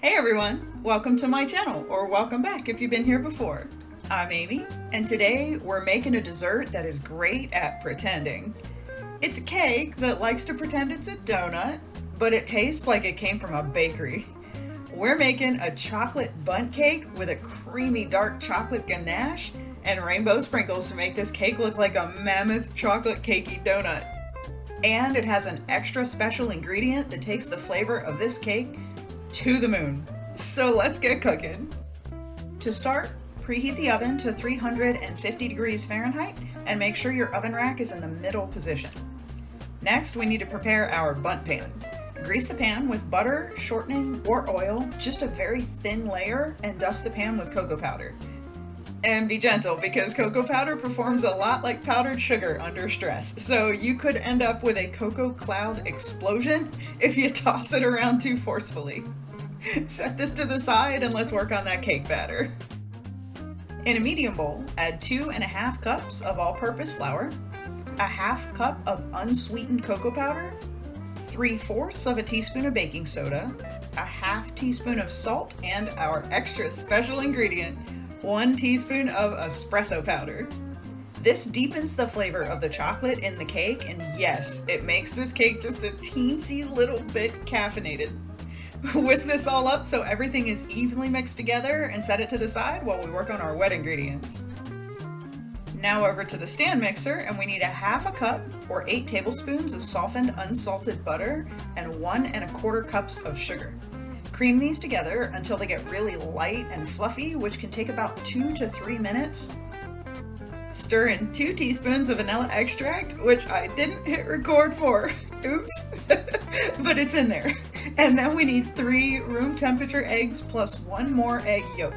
Hey everyone, welcome to my channel, or welcome back if you've been here before. I'm Amy, and today we're making a dessert that is great at pretending. It's a cake that likes to pretend it's a donut, but it tastes like it came from a bakery. We're making a chocolate bundt cake with a creamy dark chocolate ganache and rainbow sprinkles to make this cake look like a mammoth chocolate cakey donut. And it has an extra special ingredient that takes the flavor of this cake to the moon. So let's get cooking. To start, preheat the oven to 350 degrees Fahrenheit and make sure your oven rack is in the middle position. Next, we need to prepare our bundt pan. Grease the pan with butter, shortening, or oil, just a very thin layer, and dust the pan with cocoa powder. And be gentle, because cocoa powder performs a lot like powdered sugar under stress, so you could end up with a cocoa cloud explosion if you toss it around too forcefully. Set this to the side and let's work on that cake batter. In a medium bowl, add 2½ cups of all-purpose flour, a ½ cup of unsweetened cocoa powder, 3/4 of a teaspoon of baking soda, a ½ teaspoon of salt, and our extra special ingredient, 1 teaspoon of espresso powder. This deepens the flavor of the chocolate in the cake, and yes, it makes this cake just a teensy little bit caffeinated. Whisk this all up so everything is evenly mixed together and set it to the side while we work on our wet ingredients. Now over to the stand mixer, and we need a ½ cup or 8 tablespoons of softened unsalted butter and 1¼ cups of sugar. Cream these together until they get really light and fluffy, which can take about 2 to 3 minutes. Stir in 2 teaspoons of vanilla extract, which I didn't hit record for. Oops. But it's in there. And then we need 3 room temperature eggs plus 1 more egg yolk.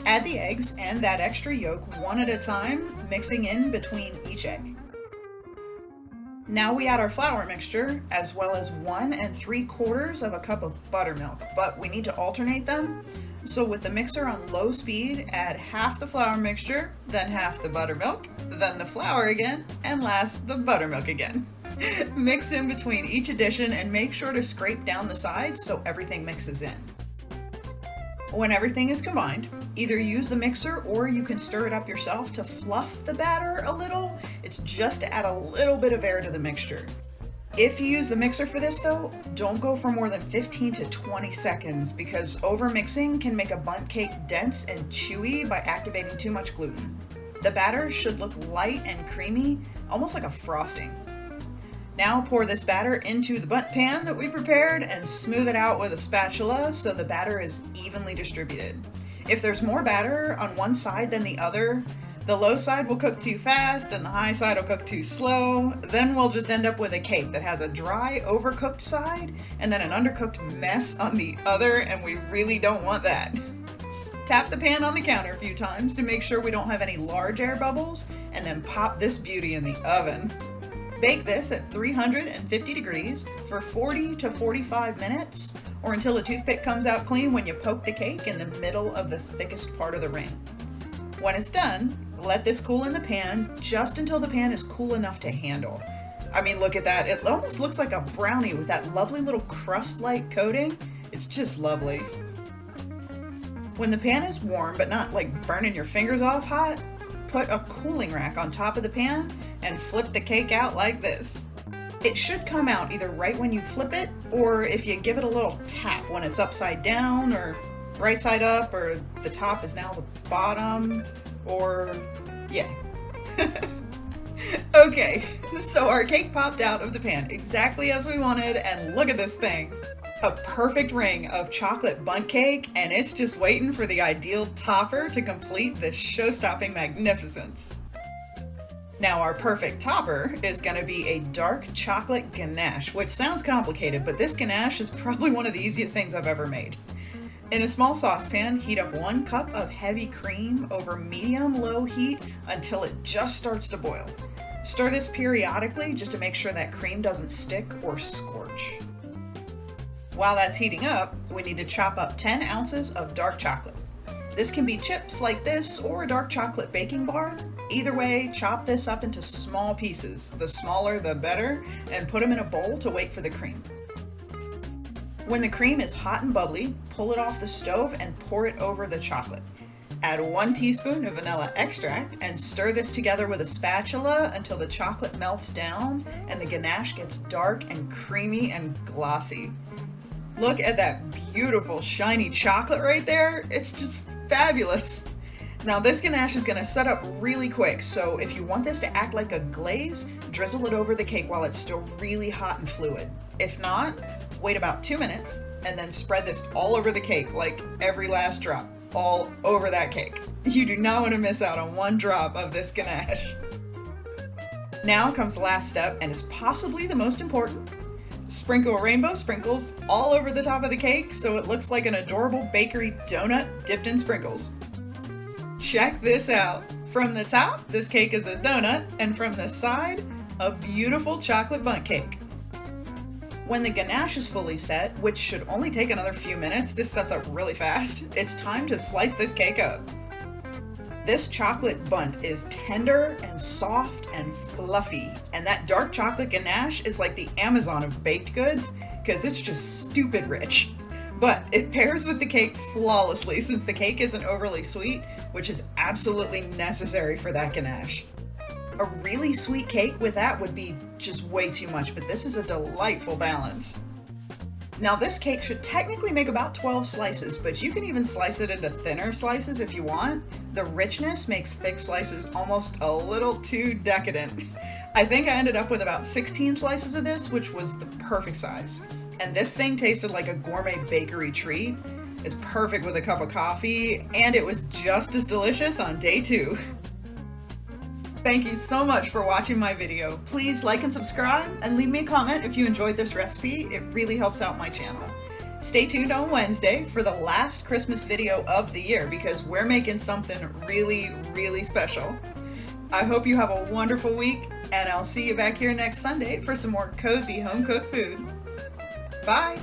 Add the eggs and that extra yolk one at a time, mixing in between each egg. Now we add our flour mixture, as well as 1 3/4 cup of buttermilk, but we need to alternate them. So with the mixer on low speed, add half the flour mixture, then half the buttermilk, then the flour again, and last the buttermilk again. Mix in between each addition and make sure to scrape down the sides so everything mixes in. When everything is combined, either use the mixer or you can stir it up yourself to fluff the batter a little. It's just to add a little bit of air to the mixture. If you use the mixer for this though, don't go for more than 15 to 20 seconds because over-mixing can make a bundt cake dense and chewy by activating too much gluten. The batter should look light and creamy, almost like a frosting. Now pour this batter into the bundt pan that we prepared and smooth it out with a spatula so the batter is evenly distributed. If there's more batter on one side than the other, the low side will cook too fast and the high side will cook too slow. Then we'll just end up with a cake that has a dry, overcooked side and then an undercooked mess on the other, and we really don't want that. Tap the pan on the counter a few times to make sure we don't have any large air bubbles, and then pop this beauty in the oven. Bake this at 350 degrees for 40 to 45 minutes, or until a toothpick comes out clean when you poke the cake in the middle of the thickest part of the ring. When it's done, let this cool in the pan just until the pan is cool enough to handle. I mean, look at that. It almost looks like a brownie with that lovely little crust-like coating. It's just lovely. When the pan is warm, but not like burning your fingers off hot, put a cooling rack on top of the pan and flip the cake out like this. It should come out either right when you flip it, or if you give it a little tap when it's upside down, or right side up, or the top is now the bottom, or yeah. Okay, so our cake popped out of the pan exactly as we wanted, and look at this thing. A perfect ring of chocolate bundt cake, and it's just waiting for the ideal topper to complete this show-stopping magnificence. Now our perfect topper is going to be a dark chocolate ganache, which sounds complicated, but this ganache is probably one of the easiest things I've ever made. In a small saucepan, heat up 1 cup of heavy cream over medium-low heat until it just starts to boil. Stir this periodically just to make sure that cream doesn't stick or scorch. While that's heating up, we need to chop up 10 ounces of dark chocolate. This can be chips like this or a dark chocolate baking bar. Either way, chop this up into small pieces. The smaller the better, and put them in a bowl to wait for the cream. When the cream is hot and bubbly, pull it off the stove and pour it over the chocolate. Add 1 teaspoon of vanilla extract and stir this together with a spatula until the chocolate melts down and the ganache gets dark and creamy and glossy. Look at that beautiful shiny chocolate right there. It's just fabulous. Now this ganache is going to set up really quick, so if you want this to act like a glaze, drizzle it over the cake while it's still really hot and fluid. If not, wait about 2 minutes and then spread this all over the cake, like every last drop, all over that cake. You do not want to miss out on 1 drop of this ganache. Now comes the last step, and it's possibly the most important. Sprinkle rainbow sprinkles all over the top of the cake so it looks like an adorable bakery donut dipped in sprinkles. Check this out. From the top, this cake is a donut, and from the side, a beautiful chocolate bundt cake. When the ganache is fully set, which should only take another few minutes, this sets up really fast, it's time to slice this cake up. This chocolate bundt is tender and soft and fluffy, and that dark chocolate ganache is like the Amazon of baked goods because it's just stupid rich. But it pairs with the cake flawlessly since the cake isn't overly sweet, which is absolutely necessary for that ganache. A really sweet cake with that would be just way too much, but this is a delightful balance. Now this cake should technically make about 12 slices, but you can even slice it into thinner slices if you want. The richness makes thick slices almost a little too decadent. I think I ended up with about 16 slices of this, which was the perfect size. And this thing tasted like a gourmet bakery treat. It's perfect with a cup of coffee, and it was just as delicious on day 2. Thank you so much for watching my video. Please like and subscribe and leave me a comment if you enjoyed this recipe. It really helps out my channel. Stay tuned on Wednesday for the last Christmas video of the year because we're making something really, really special. I hope you have a wonderful week, and I'll see you back here next Sunday for some more cozy home-cooked food. Bye!